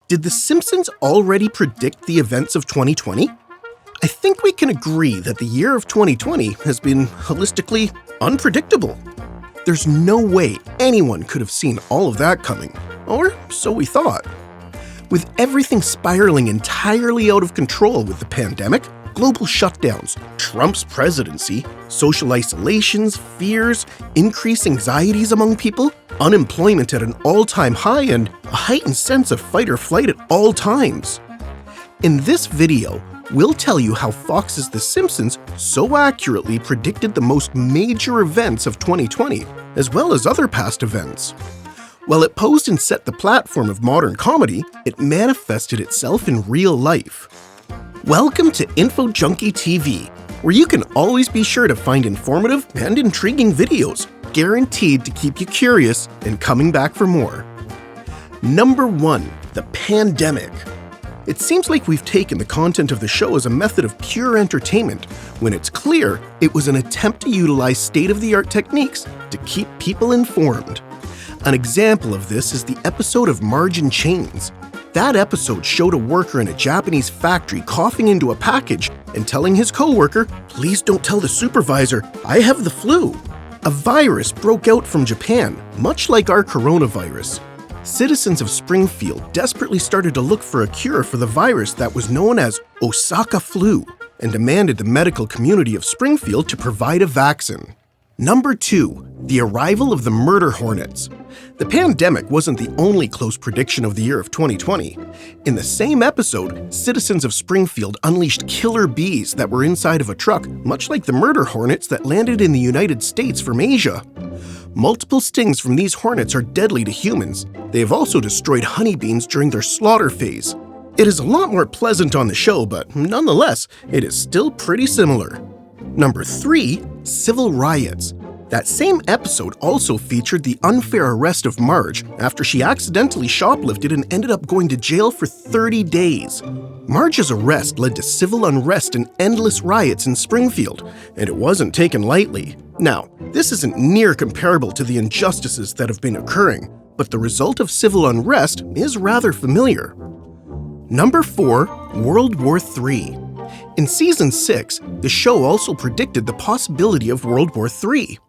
Did The Simpsons already predict the events of 2020? I think we can agree that the year of 2020 has been holistically unpredictable. There's no way anyone could have seen all of that coming, or so we thought. With everything spiraling entirely out of control with the pandemic, global shutdowns, Trump's presidency, social isolations, fears, increased anxieties among people, unemployment at an all-time high, and a heightened sense of fight or flight at all times. In this video, we'll tell you how Fox's The Simpsons so accurately predicted the most major events of 2020, as well as other past events. While it posed and set the platform of modern comedy, it manifested itself in real life. Welcome to Info Junkie TV, where you can always be sure to find informative and intriguing videos, guaranteed to keep you curious and coming back for more. Number 1. The pandemic. It seems like we've taken the content of the show as a method of pure entertainment, when it's clear it was an attempt to utilize state-of-the-art techniques to keep people informed. An example of this is the episode of Marge in Chains. That episode showed a worker in a Japanese factory coughing into a package and telling his co-worker, "Please don't tell the supervisor, I have the flu." A virus broke out from Japan, much like our coronavirus. Citizens of Springfield desperately started to look for a cure for the virus that was known as Osaka flu and demanded the medical community of Springfield to provide a vaccine. Number 2. The arrival of the murder hornets. The pandemic wasn't the only close prediction of the year of 2020. In the same episode, citizens of Springfield unleashed killer bees that were inside of a truck, much like the murder hornets that landed in the United States from Asia. Multiple stings from these hornets are deadly to humans. They have also destroyed honeybees during their slaughter phase. It is a lot more pleasant on the show, but nonetheless, it is still pretty similar. Number 3. Civil riots. That same episode also featured the unfair arrest of Marge after she accidentally shoplifted and ended up going to jail for 30 days. Marge's arrest led to civil unrest and endless riots in Springfield, and it wasn't taken lightly. Now, this isn't near comparable to the injustices that have been occurring, but the result of civil unrest is rather familiar. Number 4. World War III. In Season 6, the show also predicted the possibility of World War III.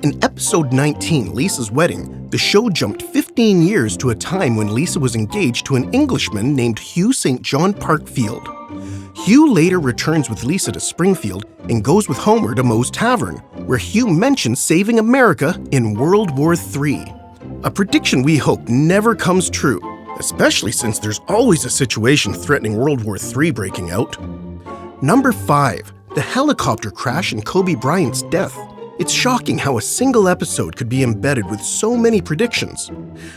In Episode 19, Lisa's Wedding, the show jumped 15 years to a time when Lisa was engaged to an Englishman named Hugh St. John Parkfield. Hugh later returns with Lisa to Springfield and goes with Homer to Moe's Tavern, where Hugh mentions saving America in World War III. A prediction we hope never comes true, especially since there's always a situation threatening World War III breaking out. Number 5. The helicopter crash and Kobe Bryant's death. It's shocking how a single episode could be embedded with so many predictions.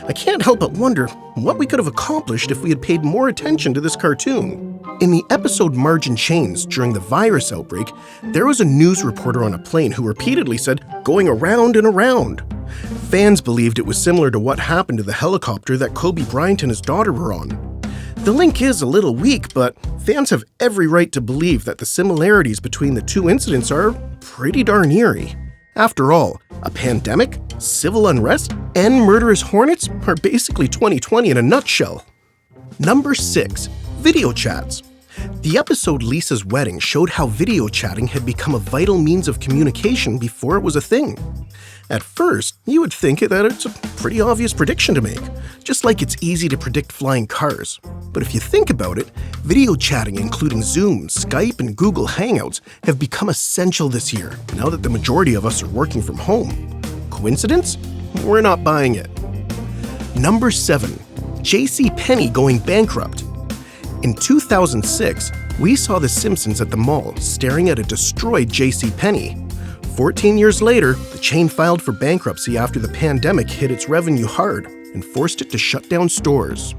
I can't help but wonder what we could have accomplished if we had paid more attention to this cartoon. In the episode Marge in Chains, during the virus outbreak, there was a news reporter on a plane who repeatedly said, "going around and around." Fans believed it was similar to what happened to the helicopter that Kobe Bryant and his daughter were on. The link is a little weak, but fans have every right to believe that the similarities between the two incidents are pretty darn eerie. After all, a pandemic, civil unrest, and murderous hornets are basically 2020 in a nutshell. Number 6. Video chats. The episode Lisa's Wedding showed how video chatting had become a vital means of communication before it was a thing. At first, you would think that it's a pretty obvious prediction to make, just like it's easy to predict flying cars. But if you think about it, video chatting including Zoom, Skype, and Google Hangouts have become essential this year, now that the majority of us are working from home. Coincidence? We're not buying it. Number 7. JCPenney going bankrupt. In 2006, we saw The Simpsons at the mall staring at a destroyed JCPenney. 14 years later, the chain filed for bankruptcy after the pandemic hit its revenue hard and forced it to shut down stores.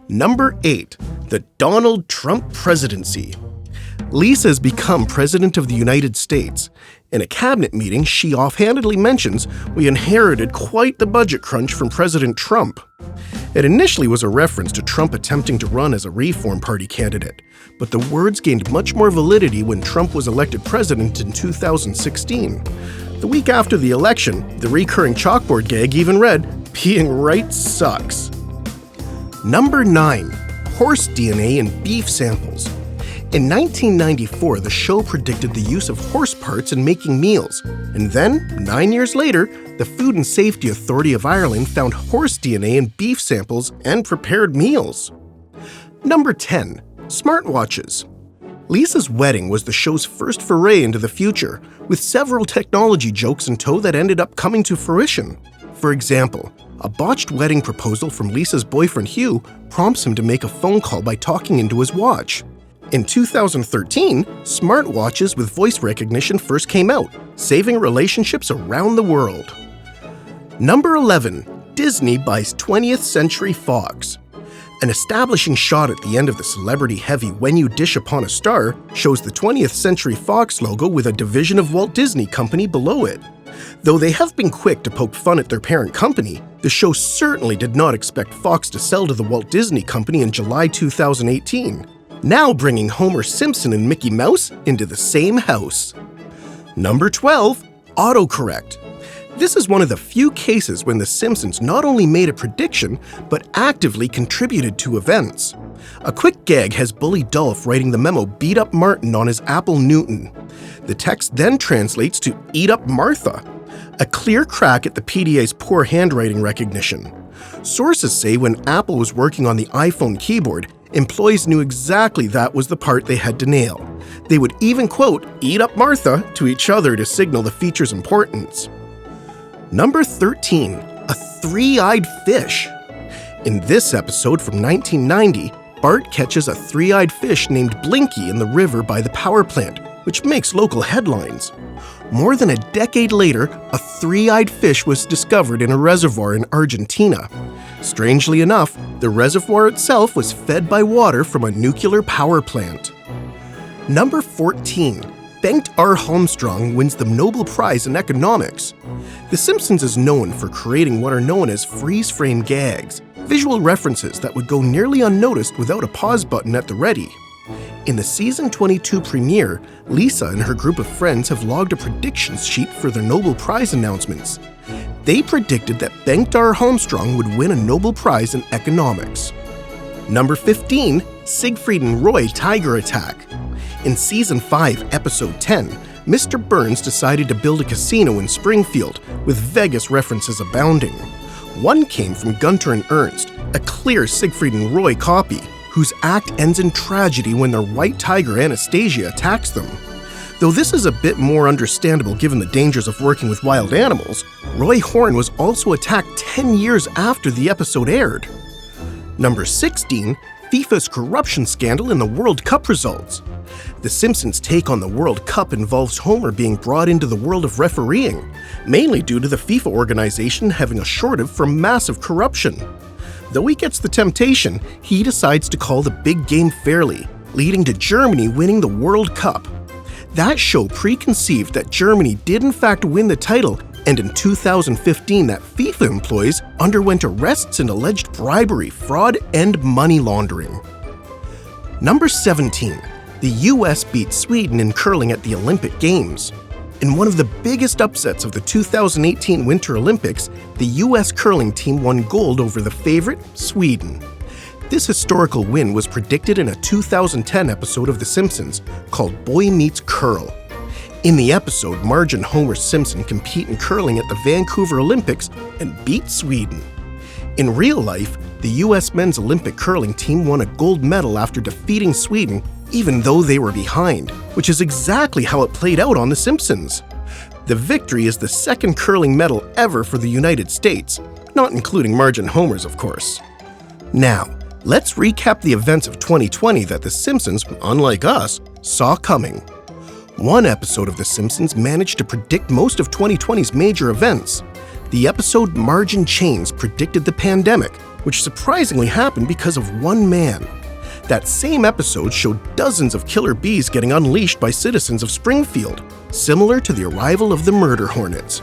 Number 8. The Donald Trump Presidency. Lisa has become President of the United States. In a cabinet meeting, she offhandedly mentions, "We inherited quite the budget crunch from President Trump." It initially was a reference to Trump attempting to run as a Reform Party candidate, but the words gained much more validity when Trump was elected president in 2016. The week after the election, the recurring chalkboard gag even read, "Being right sucks." Number 9. Horse DNA in beef samples. In 1994, the show predicted the use of horse parts in making meals, and then, 9 years later, the Food and Safety Authority of Ireland found horse DNA in beef samples and prepared meals. Number 10. Smartwatches. Lisa's wedding was the show's first foray into the future, with several technology jokes in tow that ended up coming to fruition. For example, a botched wedding proposal from Lisa's boyfriend Hugh prompts him to make a phone call by talking into his watch. In 2013, smartwatches with voice recognition first came out, saving relationships around the world. Number 11. Disney buys 20th Century Fox. An establishing shot at the end of the celebrity-heavy When You Dish Upon a Star shows the 20th Century Fox logo with a division of Walt Disney Company below it. Though they have been quick to poke fun at their parent company, the show certainly did not expect Fox to sell to the Walt Disney Company in July 2018, now bringing Homer Simpson and Mickey Mouse into the same house. Number 12. Autocorrect. This is one of the few cases when The Simpsons not only made a prediction, but actively contributed to events. A quick gag has Bully Dolph writing the memo "Beat up Martin" on his Apple Newton. The text then translates to "Eat up Martha," a clear crack at the PDA's poor handwriting recognition. Sources say when Apple was working on the iPhone keyboard, employees knew exactly that was the part they had to nail. They would even quote "Eat up Martha" to each other to signal the feature's importance. Number 13. A three-eyed fish. In this episode from 1990, Bart catches a three-eyed fish named Blinky in the river by the power plant, which makes local headlines. More than a decade later, a three-eyed fish was discovered in a reservoir in Argentina. Strangely enough, the reservoir itself was fed by water from a nuclear power plant. Number 14. Bengt R. Holmström wins the Nobel Prize in Economics. The Simpsons is known for creating what are known as freeze-frame gags, visual references that would go nearly unnoticed without a pause button at the ready. In the season 22 premiere, Lisa and her group of friends have logged a predictions sheet for their Nobel Prize announcements. They predicted that Bengt R. Holmström would win a Nobel Prize in Economics. Number 15. Siegfried and Roy Tiger Attack. In Season 5, Episode 10, Mr. Burns decided to build a casino in Springfield, with Vegas references abounding. One came from Gunter and Ernst, a clear Siegfried and Roy copy, whose act ends in tragedy when their white tiger Anastasia attacks them. Though this is a bit more understandable given the dangers of working with wild animals, Roy Horn was also attacked 10 years after the episode aired. Number 16. FIFA's corruption scandal in the World Cup results. The Simpsons' take on the World Cup involves Homer being brought into the world of refereeing, mainly due to the FIFA organization having a shortage from massive corruption. Though he gets the temptation, he decides to call the big game fairly, leading to Germany winning the World Cup. That show preconceived that Germany did in fact win the title, and in 2015 that FIFA employees underwent arrests and alleged bribery, fraud, and money laundering. Number 17. The US beat Sweden in curling at the Olympic Games. In one of the biggest upsets of the 2018 Winter Olympics, the US curling team won gold over the favorite, Sweden. This historical win was predicted in a 2010 episode of The Simpsons called Boy Meets Curl. In the episode, Marge and Homer Simpson compete in curling at the Vancouver Olympics and beat Sweden. In real life, the US men's Olympic curling team won a gold medal after defeating Sweden, even though they were behind, which is exactly how it played out on The Simpsons. The victory is the second curling medal ever for the United States, not including Marge and Homer's, of course. Now, let's recap the events of 2020 that The Simpsons, unlike us, saw coming. One episode of The Simpsons managed to predict most of 2020's major events. The episode Marge in Chains predicted the pandemic, which surprisingly happened because of one man. That same episode showed dozens of killer bees getting unleashed by citizens of Springfield, similar to the arrival of the murder hornets.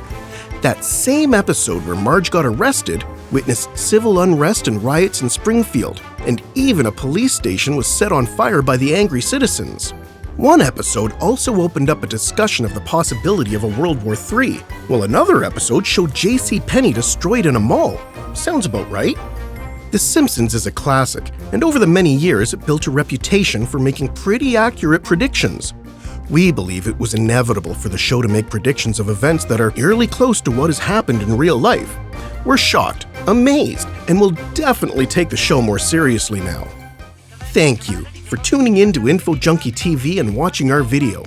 That same episode where Marge got arrested witnessed civil unrest and riots in Springfield, and even a police station was set on fire by the angry citizens. One episode also opened up a discussion of the possibility of a World War III, while another episode showed JCPenney destroyed in a mall. Sounds about right. The Simpsons is a classic, and over the many years it built a reputation for making pretty accurate predictions. We believe it was inevitable for the show to make predictions of events that are eerily close to what has happened in real life. We're shocked, amazed, and will definitely take the show more seriously now. Thank you for tuning in to Info Junkie TV and watching our video.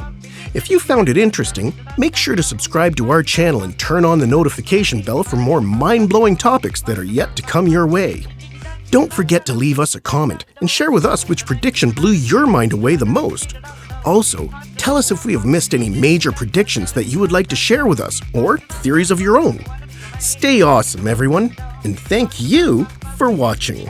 If you found it interesting, make sure to subscribe to our channel and turn on the notification bell for more mind-blowing topics that are yet to come your way. Don't forget to leave us a comment and share with us which prediction blew your mind away the most. Also, tell us if we have missed any major predictions that you would like to share with us, or theories of your own. Stay awesome, everyone, and thank you for watching.